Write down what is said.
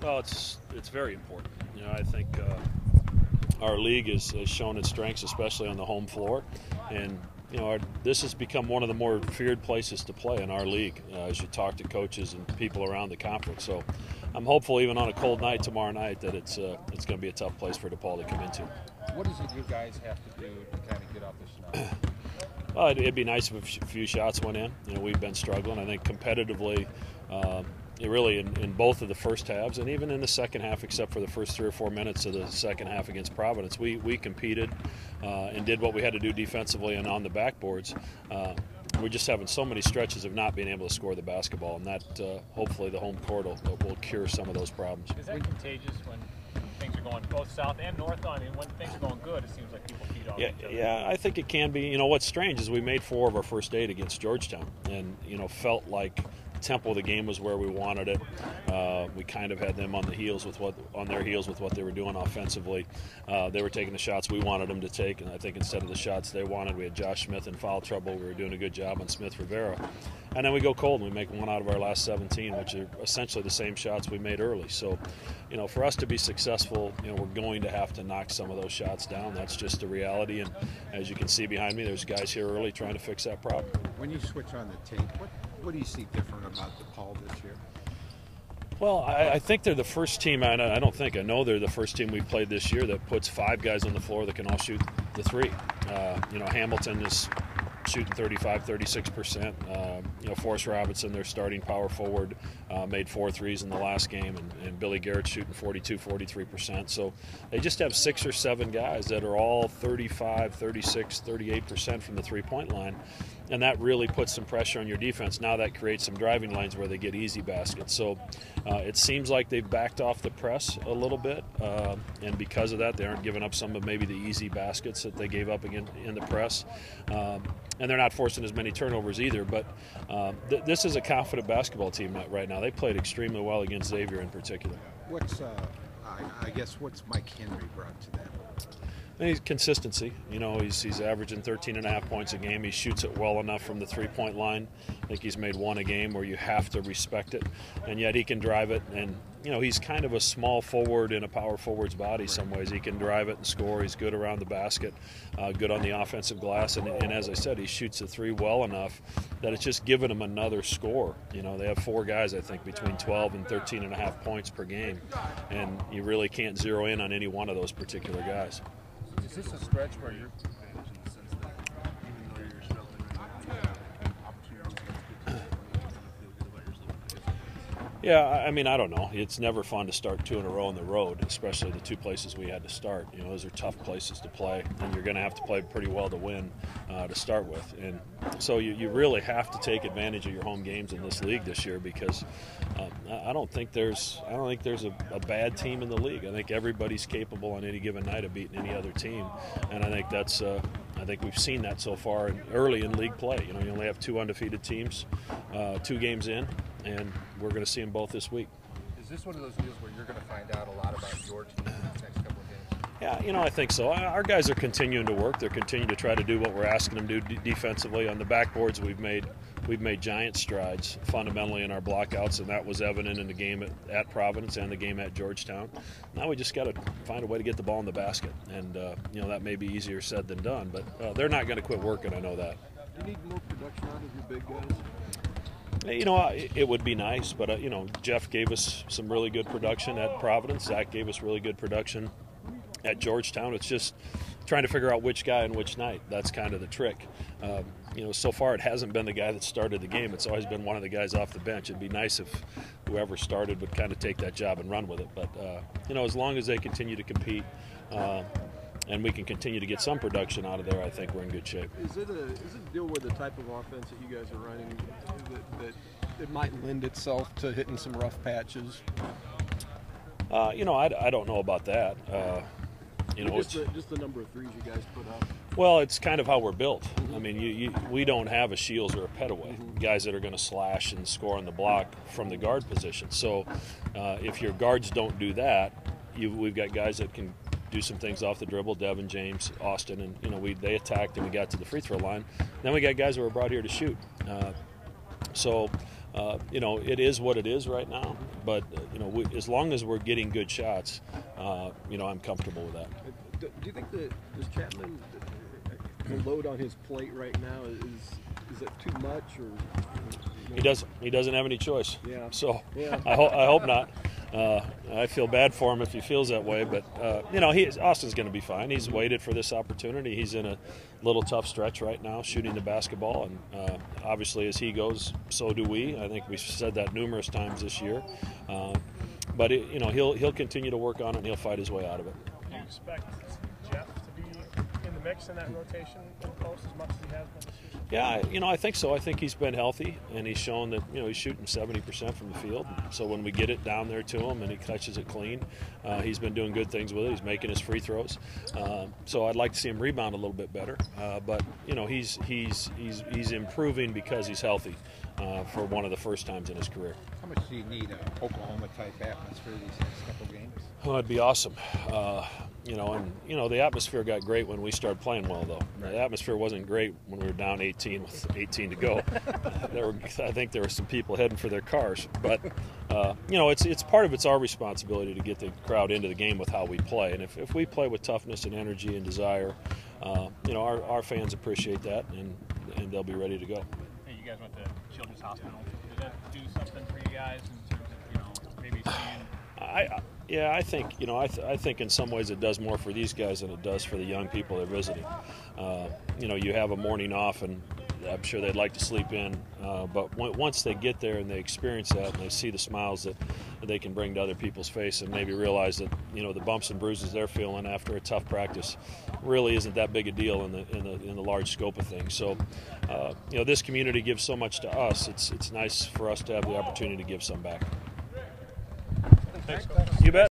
Well, it's very important. You know, I think our league has shown its strengths, especially on the home floor, and you know, this has become one of the more feared places to play in our league as you talk to coaches and people around the conference. So I'm hopeful, even on a cold night tomorrow night, that it's going to be a tough place for DePaul to come into. What is it you guys have to do to kind of get off the schneid? Well, it'd be nice if a few shots went in. You know, we've been struggling. I think competitively, really in both of the first halves, and even in the second half, except for the first 3 or 4 minutes of the second half against Providence, we competed and did what we had to do defensively and on the backboards. We're just having so many stretches of not being able to score the basketball, and that hopefully the home court will cure some of those problems. Is that contagious when things are going both south and north? I mean, when things are going good, it seems like people feed off each other. Yeah, I think it can be. You know, what's strange is we made 4 of our first 8 against Georgetown, and you know, felt like the tempo of the game was where we wanted it. We kind of had them on their heels with what they were doing offensively. They were taking the shots we wanted them to take, and I think instead of the shots they wanted, we had Josh Smith in foul trouble. We were doing a good job on Smith Rivera, and then we go cold and we make 1 out of our last 17, which are essentially the same shots we made early. So, you know, for us to be successful, you know, we're going to have to knock some of those shots down. That's just the reality, and as you can see behind me, there's guys here early trying to fix that problem. When you switch on the tape, what do you see different about DePaul this year? Well, I think they're the first team, I know they're the first team we've played this year that puts 5 guys on the floor that can all shoot the 3. You know, Hamilton is shooting 35-36%. You know, Forrest Robinson, their starting power forward, made 4 threes in the last game, and Billy Garrett's shooting 42-43%. So they just have 6 or 7 guys that are all 35, 36, 38% from the three-point line, and that really puts some pressure on your defense. Now that creates some driving lanes where they get easy baskets. So it seems like they've backed off the press a little bit, and because of that, they aren't giving up some of maybe the easy baskets that they gave up again in the press. And they're not forcing as many turnovers either. But this is a confident basketball team right now. They played extremely well against Xavier in particular. What's Mike Henry brought to them? He's consistency. You know, he's averaging 13.5 points a game. He shoots it well enough from the three-point line. I think he's made 1 a game where you have to respect it, and yet he can drive it. And you know, he's kind of a small forward in a power forward's body. Some ways he can drive it and score. He's good around the basket, good on the offensive glass, and as I said, he shoots the 3 well enough that it's just giving him another score. You know, they have 4 guys I think between 12 and 13.5 points per game, and you really can't zero in on any one of those particular guys. Is this a stretch where you're Yeah, I mean, I don't know. It's never fun to start 2 in a row on the road, especially the 2 places we had to start. You know, those are tough places to play, and you're going to have to play pretty well to win to start with. And so you really have to take advantage of your home games in this league this year, because I don't think there's a bad team in the league. I think everybody's capable on any given night of beating any other team, and I think we've seen that so far early in league play. You know, you only have 2 undefeated teams, 2 games in, and we're going to see them both this week. Is this one of those deals where you're going to find out a lot about your team in the next couple of games? Yeah, you know, I think so. Our guys are continuing to work. They're continuing to try to do what we're asking them to do defensively. On the backboards, we've made giant strides fundamentally in our blockouts, and that was evident in the game at Providence and the game at Georgetown. Now we just got to find a way to get the ball in the basket, and you know, that may be easier said than done, but they're not going to quit working. I know that. Do you need more production out of your big guys? You know, it would be nice, but you know, Jeff gave us some really good production at Providence. Zach gave us really good production at Georgetown. It's just trying to figure out which guy and which night. That's kind of the trick. You know, so far it hasn't been the guy that started the game. It's always been one of the guys off the bench. It'd be nice if whoever started would kind of take that job and run with it. But you know, as long as they continue to compete and we can continue to get some production out of there, I think we're in good shape. Is it a deal with the type of offense that you guys are running that it might lend itself to hitting some rough patches? You know, I don't know about that. You know, just the number of threes you guys put up. Well, it's kind of how we're built. I mean, we don't have a Shields or a Petaway, guys that are going to slash and score on the block from the guard position. So if your guards don't do that, we've got guys that can do some things off the dribble, Devin, James, Austin, and you know, they attacked and we got to the free throw line. Then we got guys that were brought here to shoot. So you know, it is what it is right now. But you know, as long as we're getting good shots, you know, I'm comfortable with that. Do you think that does Chapman, the load on his plate right now is it too much, or you know? He doesn't have any choice. Yeah. So Yeah. I hope not. I feel bad for him if he feels that way, but you know, Austin's going to be fine. He's waited for this opportunity. He's in a little tough stretch right now, shooting the basketball, and obviously as he goes, so do we. I think we've said that numerous times this year. But you know, he'll continue to work on it, and he'll fight his way out of it. Do you expect Jeff to be in the mix in that rotation in post as much as he has been this year? Yeah, you know, I think so. I think he's been healthy, and he's shown that, you know, he's shooting 70% from the field. So when we get it down there to him and he catches it clean, he's been doing good things with it. He's making his free throws. So I'd like to see him rebound a little bit better. But you know, he's improving because he's healthy for one of the first times in his career. How much do you need an Oklahoma-type atmosphere these next couple games? Oh, it'd be awesome. You know, and you know, the atmosphere got great when we started playing well, though. The atmosphere wasn't great when we were down 18 with 18 to go. I think there were some people heading for their cars, but you know, it's part of it's our responsibility to get the crowd into the game with how we play, and if we play with toughness and energy and desire, you know, our fans appreciate that, and they'll be ready to go. Hey, you guys went to Children's Hospital. Did that do something for you guys in terms of, you know, maybe seeing? Yeah, I think, you know, I think in some ways it does more for these guys than it does for the young people they're visiting. You know, you have a morning off, and I'm sure they'd like to sleep in, but once they get there and they experience that and they see the smiles that they can bring to other people's face, and maybe realize that, you know, the bumps and bruises they're feeling after a tough practice really isn't that big a deal in the large scope of things. So, you know, this community gives so much to us. It's nice for us to have the opportunity to give some back. Thanks. You bet.